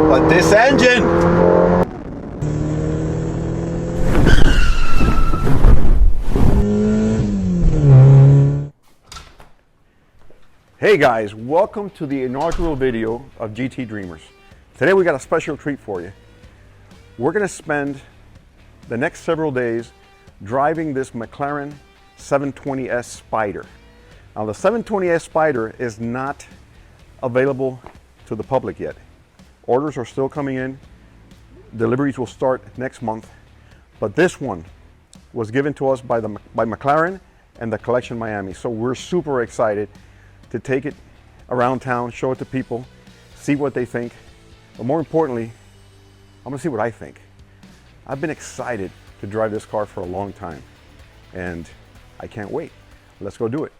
But this engine, hey guys, welcome to the inaugural video of GT Dreamers. Today we got a special treat for you. We're going to spend the next several days driving this McLaren 720S Spider. Now the 720S Spider is not available to the public yet. Orders are still coming in. Deliveries will start next month. But this one was given to us by McLaren and the Collection Miami. So we're super excited to take it around town, show it to people, see what they think. But more importantly, I'm gonna see what I think. I've been excited to drive this car for a long time, and I can't wait. Let's go do it.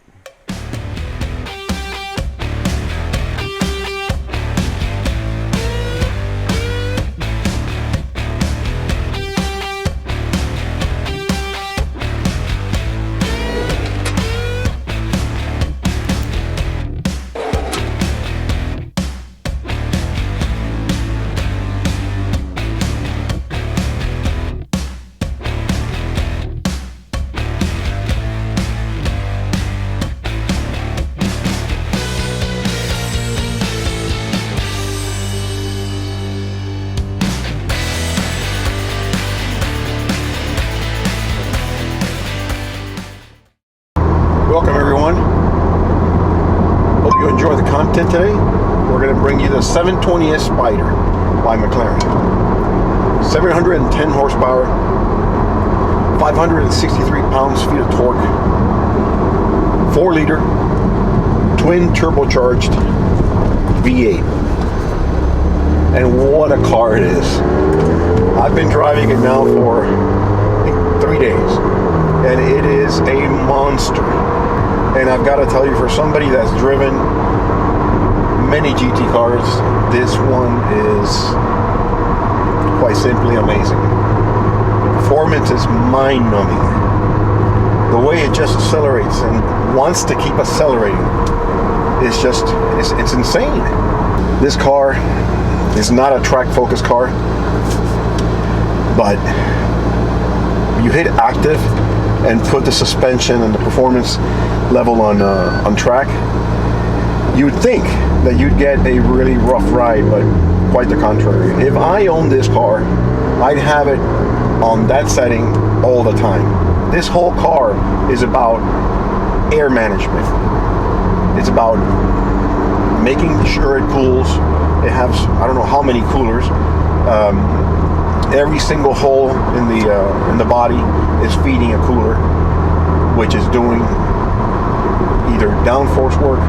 Welcome everyone. Hope you enjoy the content today. We're going to bring you the 720S Spider by McLaren. 710 horsepower, 563 pounds-feet of torque, 4-liter, twin turbocharged V8. And what a car it is. I've been driving it now for I think 3 days, and it is a monster. And I've got to tell you, for somebody that's driven many GT cars, this one is quite simply amazing. The performance is mind-numbing. The way it just accelerates and wants to keep accelerating is just, it's insane. This car is not a track-focused car, but you hit active and put the suspension and the performance level on track, you'd think that you'd get a really rough ride, but quite the contrary. If I owned this car, I'd have it on that setting all the time. This whole car is about air management. It's about making sure it cools. It has, I don't know how many coolers. Every single hole in the body is feeding a cooler, which is doing either downforce work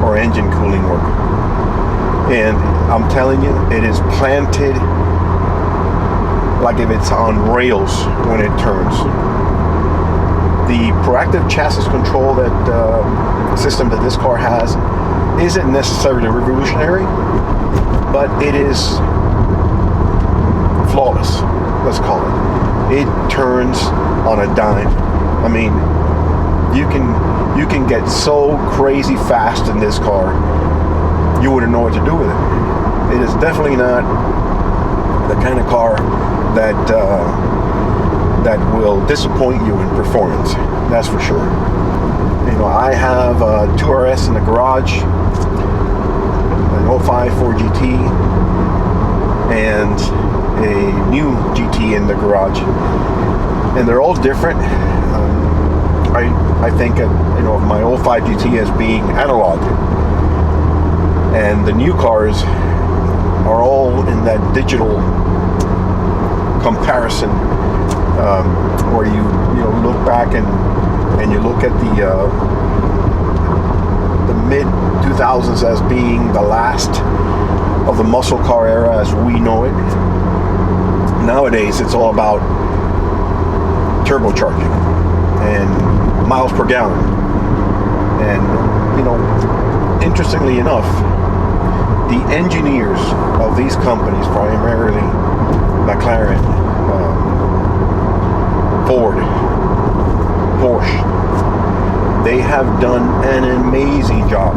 or engine cooling work. And I'm telling you, it is planted like if it's on rails when it turns. The proactive chassis control system that this car has isn't necessarily revolutionary, but it is flawless, let's call it. It turns on a dime. I mean, you can get so crazy fast in this car, you wouldn't know what to do with it. It is definitely not the kind of car that will disappoint you in performance. That's for sure. You know, I have a 2RS in the garage, an 05 Ford GT, and a new GT in the garage, and they're all different. I think of my 05 GT as being analog, and the new cars are all in that digital comparison, where you look back and you look at the mid 2000s as being the last of the muscle car era as we know it. Nowadays it's all about turbocharging and miles per gallon. And interestingly enough, the engineers of these companies, primarily McLaren, Ford, Porsche, they have done an amazing job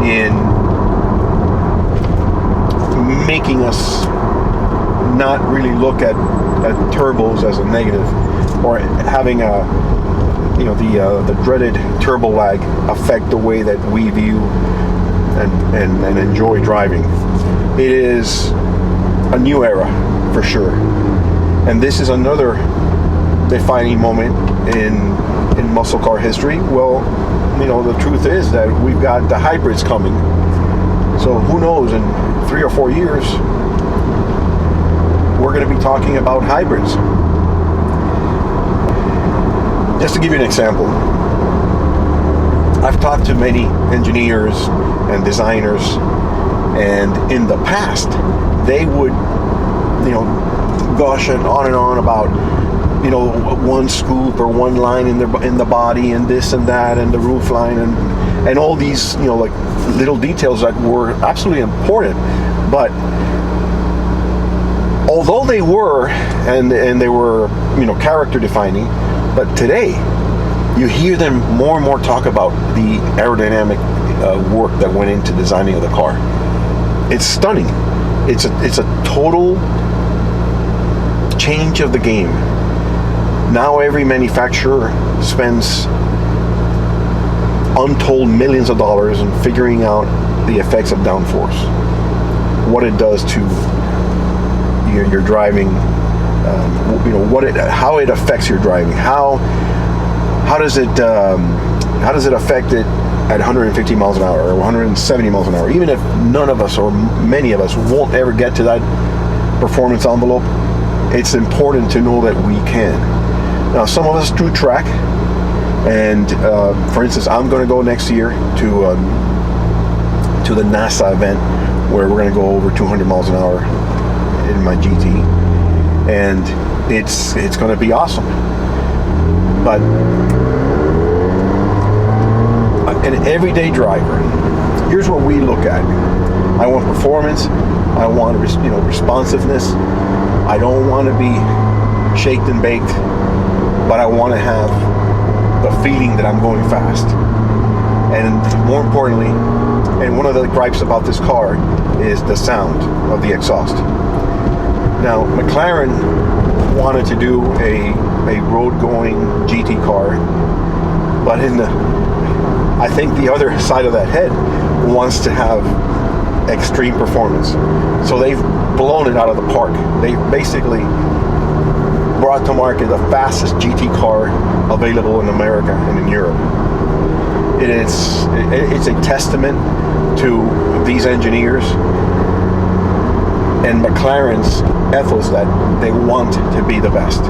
in making us not really look at turbos as a negative, or having the dreaded turbo lag affect the way that we view and enjoy driving. It is a new era for sure, and this is another defining moment in muscle car history. Well, the truth is that we've got the hybrids coming, so who knows, in 3 or 4 years we're going to be talking about hybrids. Just to give you an example, I've talked to many engineers and designers, and in the past they would gush on and on about one scoop or one line in the body and this and that and the roof line and all these like little details that were absolutely important. But although they were and they were character defining, but today you hear them more and more talk about the aerodynamic work that went into designing of the car. It's stunning. It's a total change of the game. Now every manufacturer spends untold millions of dollars in figuring out the effects of downforce, what it does to your driving, how it affects your driving, how does it affect it at 150 miles an hour or 170 miles an hour, even if none of us or many of us won't ever get to that performance envelope. It's important to know that we can. Now, some of us do track, and for instance, I'm going to go next year to the NASA event where we're going to go over 200 miles an hour in my GT, and it's going to be awesome. But an everyday driver, here's what we look at. I want performance. I want responsiveness. I don't want to be shaked and baked, but I want to have the feeling that I'm going fast. And more importantly, and one of the gripes about this car is the sound of the exhaust. Now, McLaren wanted to do a road-going GT car, but I think the other side of that head wants to have extreme performance. So they've blown it out of the park. They basically brought to market the fastest GT car available in America and in Europe. It's a testament to these engineers and McLaren's ethos that they want to be the best.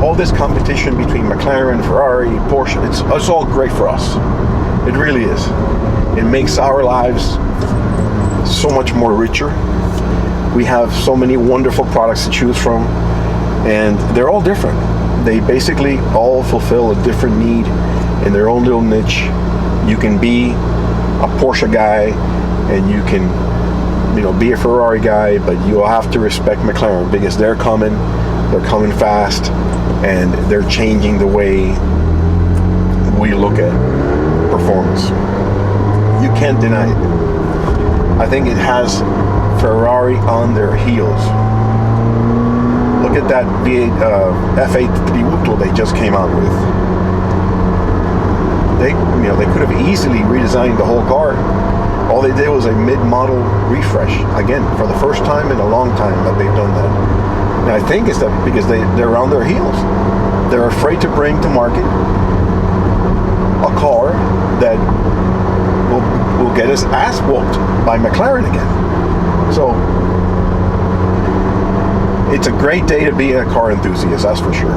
All this competition between McLaren, Ferrari, Porsche, it's all great for us. It really is. It makes our lives so much more richer. We have so many wonderful products to choose from, and they're all different. They basically all fulfill a different need in their own little niche. You can be a Porsche guy, and you can be a Ferrari guy, but you'll have to respect McLaren because they're coming fast, and they're changing the way we look at performance. You can't deny it. I think it has Ferrari on their heels. Look at that F8 Tributo they just came out with. They could have easily redesigned the whole car. All they did was a mid-model refresh. Again, for the first time in a long time that they've done that. And I think it's that because they're on their heels. They're afraid to bring to market a car that will get his ass whooped by McLaren again. So it's a great day to be a car enthusiast, that's for sure.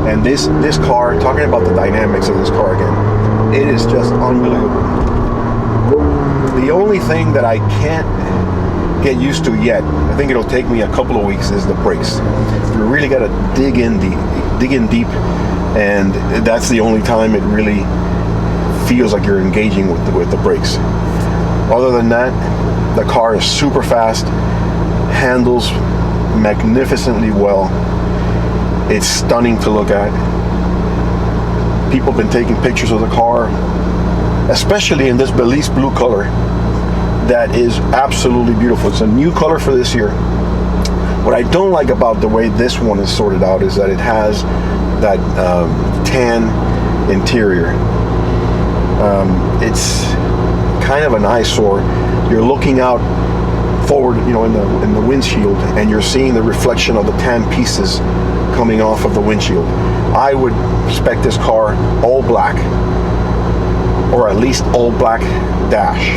And this car, talking about the dynamics of this car again, it is just unbelievable. The only thing that I can't get used to yet, I think it'll take me a couple of weeks, is the brakes. You really got to dig in deep, and that's the only time it really feels like you're engaging with the brakes. Other than that, the car is super fast, handles magnificently well. It's stunning to look at. People have been taking pictures of the car, especially in this Belize blue color. that is absolutely beautiful. It's a new color for this year. What I don't like about the way this one is sorted out is that it has that tan interior. It's kind of an eyesore. You're looking out forward, you know, in the windshield, and you're seeing the reflection of the tan pieces coming off of the windshield. I would spec this car all black, or at least all black dash.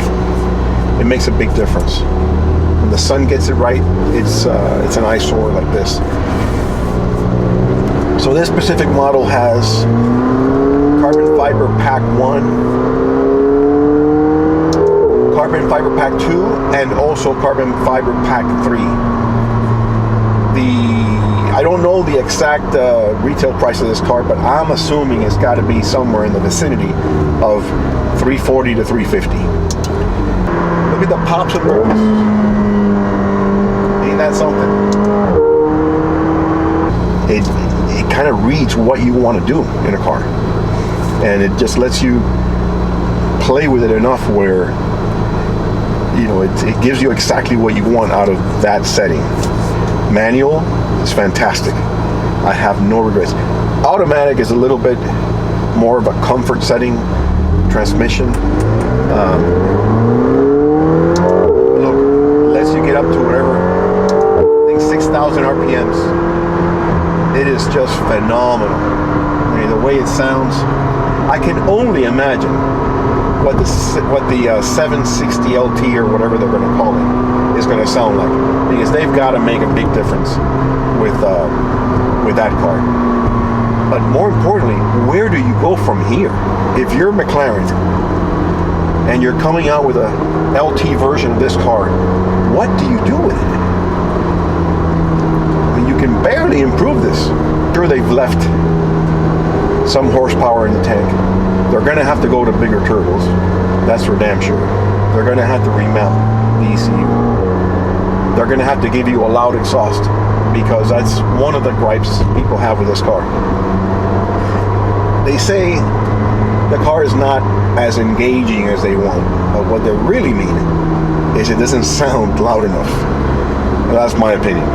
It makes a big difference. When the sun gets it right, it's an eyesore like this. So this specific model has carbon fiber pack 1, carbon fiber pack 2, and also carbon fiber pack 3. I don't know the exact retail price of this car, but I'm assuming it's got to be somewhere in the vicinity of $340 to $350. Look at the pops and bubbles. Ain't that something? It kind of reads what you want to do in a car, and it just lets you play with it enough where, you know, it gives you exactly what you want out of that setting. Manual is fantastic. I have no regrets. Automatic is a little bit more of a comfort setting. Transmission look, lets you get up to whatever, I think 6,000 RPMs. It is just phenomenal. I mean, the way it sounds, I can only imagine what the 760 LT or whatever they're going to call it is going to sound like, because they've got to make a big difference with that car. But more importantly, where do you go from here? If you're McLaren and you're coming out with a LT version of this car, what do you do with it? I mean, you can barely improve this. Sure, they've left some horsepower in the tank. They're going to have to go to bigger turbos. That's for damn sure. They're going to have to remount the ECU. They're going to have to give you a loud exhaust, because that's one of the gripes people have with this car. They say the car is not as engaging as they want, but what they really mean is it doesn't sound loud enough. And that's my opinion.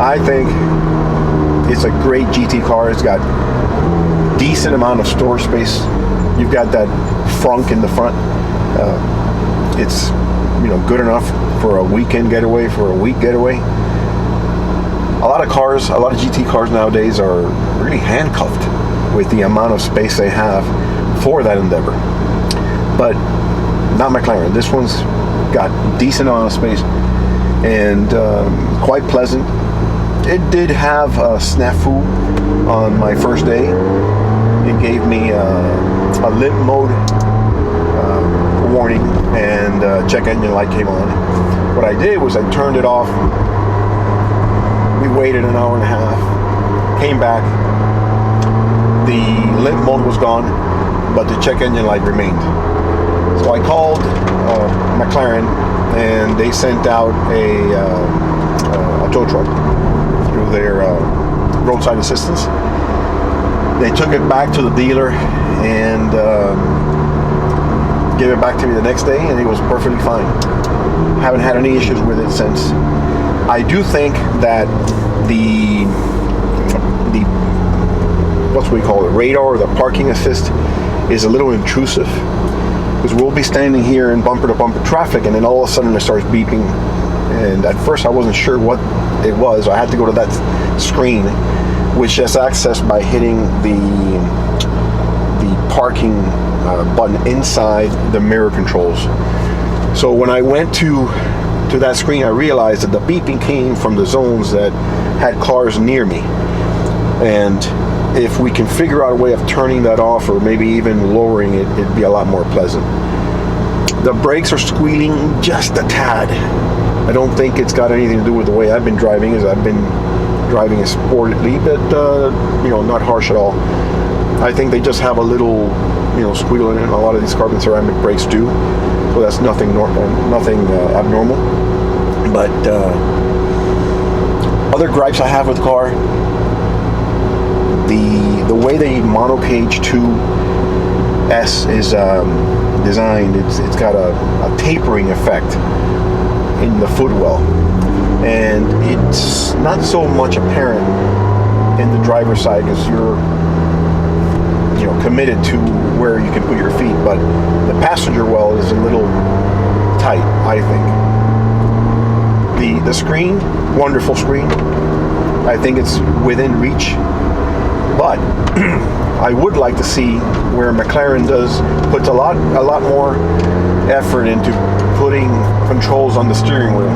I think it's a great GT car. It's got decent amount of storage space. You've got that frunk in the front. It's, you know, good enough for a weekend getaway, for a week getaway. A lot of GT cars nowadays are really handcuffed with the amount of space they have for that endeavor. But not McLaren. This one's got decent amount of space and quite pleasant. It did have a snafu on my first day. It gave me a limp mode warning, and check engine light came on. What I did was I turned it off. We waited an hour and a half, came back. The limp mode was gone, but the check engine light remained. So I called McLaren, and they sent out a tow truck through their roadside assistance. They took it back to the dealer and gave it back to me the next day, and it was perfectly fine. Haven't had any issues with it since. I do think that the what we call it, radar or the parking assist is a little intrusive, because we'll be standing here in bumper to bumper traffic, and then all of a sudden it starts beeping, and at first I wasn't sure what it was. I had to go to that screen, which is accessed by hitting the parking button inside the mirror controls. So when I went to that screen, I realized that the beeping came from the zones that had cars near me. And if we can figure out a way of turning that off, or maybe even lowering it, it'd be a lot more pleasant. The brakes are squealing just a tad. I don't think it's got anything to do with the way I've been driving, as I've been driving it sportly, but not harsh at all. I think they just have a little, squeal in it. A lot of these carbon ceramic brakes do, so that's nothing abnormal. But other gripes I have with the car: the way they monocage to S is designed. It's got a tapering effect in the footwell, and it's not so much apparent in the driver's side because you're committed to where you can put your feet, but the passenger well is a little tight, I think. The screen, wonderful screen. I think it's within reach, but I would like to see where McLaren puts a lot more effort into putting controls on the steering wheel.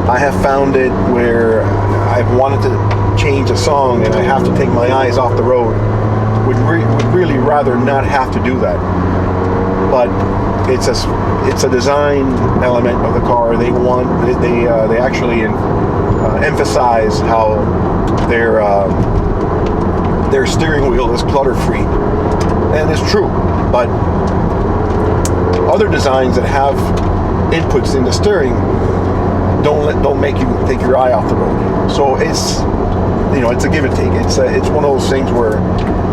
I have found it where I've wanted to change a song and I have to take my eyes off the road. Would really rather not have to do that, but it's a design element of the car. They actually emphasize how their steering wheel is clutter free, and it's true. But other designs that have inputs in the steering don't make you take your eye off the road. So it's a give and take. It's one of those things where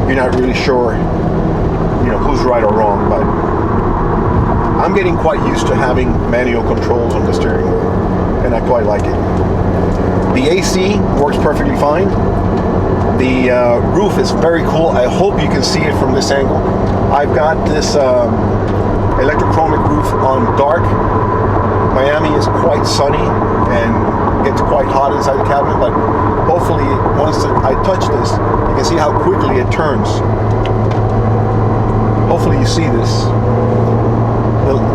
you're not really sure, who's right or wrong, but I'm getting quite used to having manual controls on the steering wheel, and I quite like it. The AC works perfectly fine. The roof is very cool. I hope you can see it from this angle. I've got this electrochromic roof on dark. Miami is quite sunny and gets quite hot inside the cabin, but hopefully once I touch this, you can see how quickly it turns. Hopefully you see this.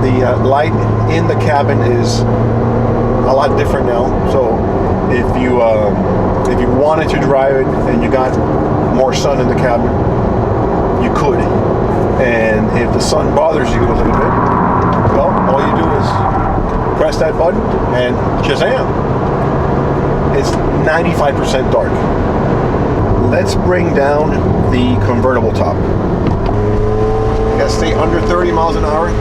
The light in the cabin is a lot different now, so if you wanted to drive it and you got more sun in the cabin, you could. And if the sun bothers you a little bit, well, all you do is press that button and shazam, it's 95% dark. Let's bring down the convertible top. Gotta stay under 30 miles an hour.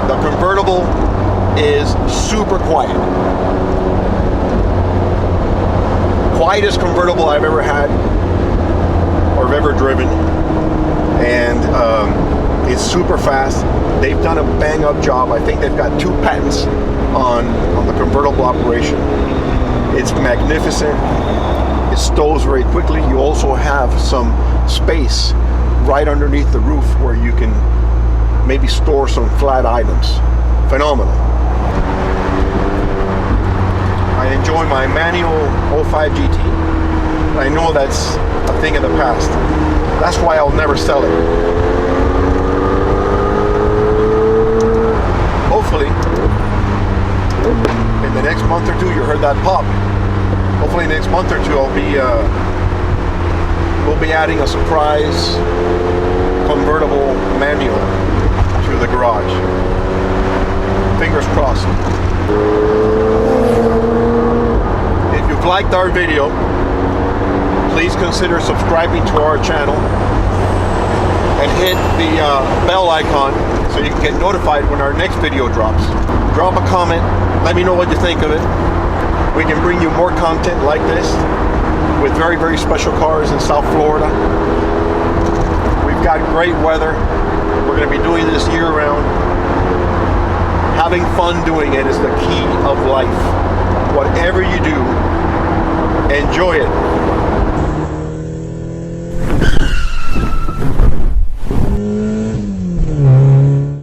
The convertible is super quiet. Quietest convertible I've ever had or have ever driven, and it's super fast. They've done a bang-up job. I think they've got 2 patents on the convertible operation. It's magnificent. It stows very quickly. You also have some space right underneath the roof where you can maybe store some flat items. Phenomenal. I enjoy my manual 05 GT. I know that's a thing of the past. That's why I'll never sell it. Hopefully, in the next month or two, you heard that pop. Hopefully, next month or two, we'll be adding a surprise convertible manual to the garage. Fingers crossed. If you've liked our video, please consider subscribing to our channel and hit the bell icon so you can get notified when our next video drops. Drop a comment, let me know what you think of it. We can bring you more content like this with very, very special cars in South Florida. We've got great weather. We're going to be doing this year-round. Having fun doing it is the key of life. Whatever you do, enjoy it.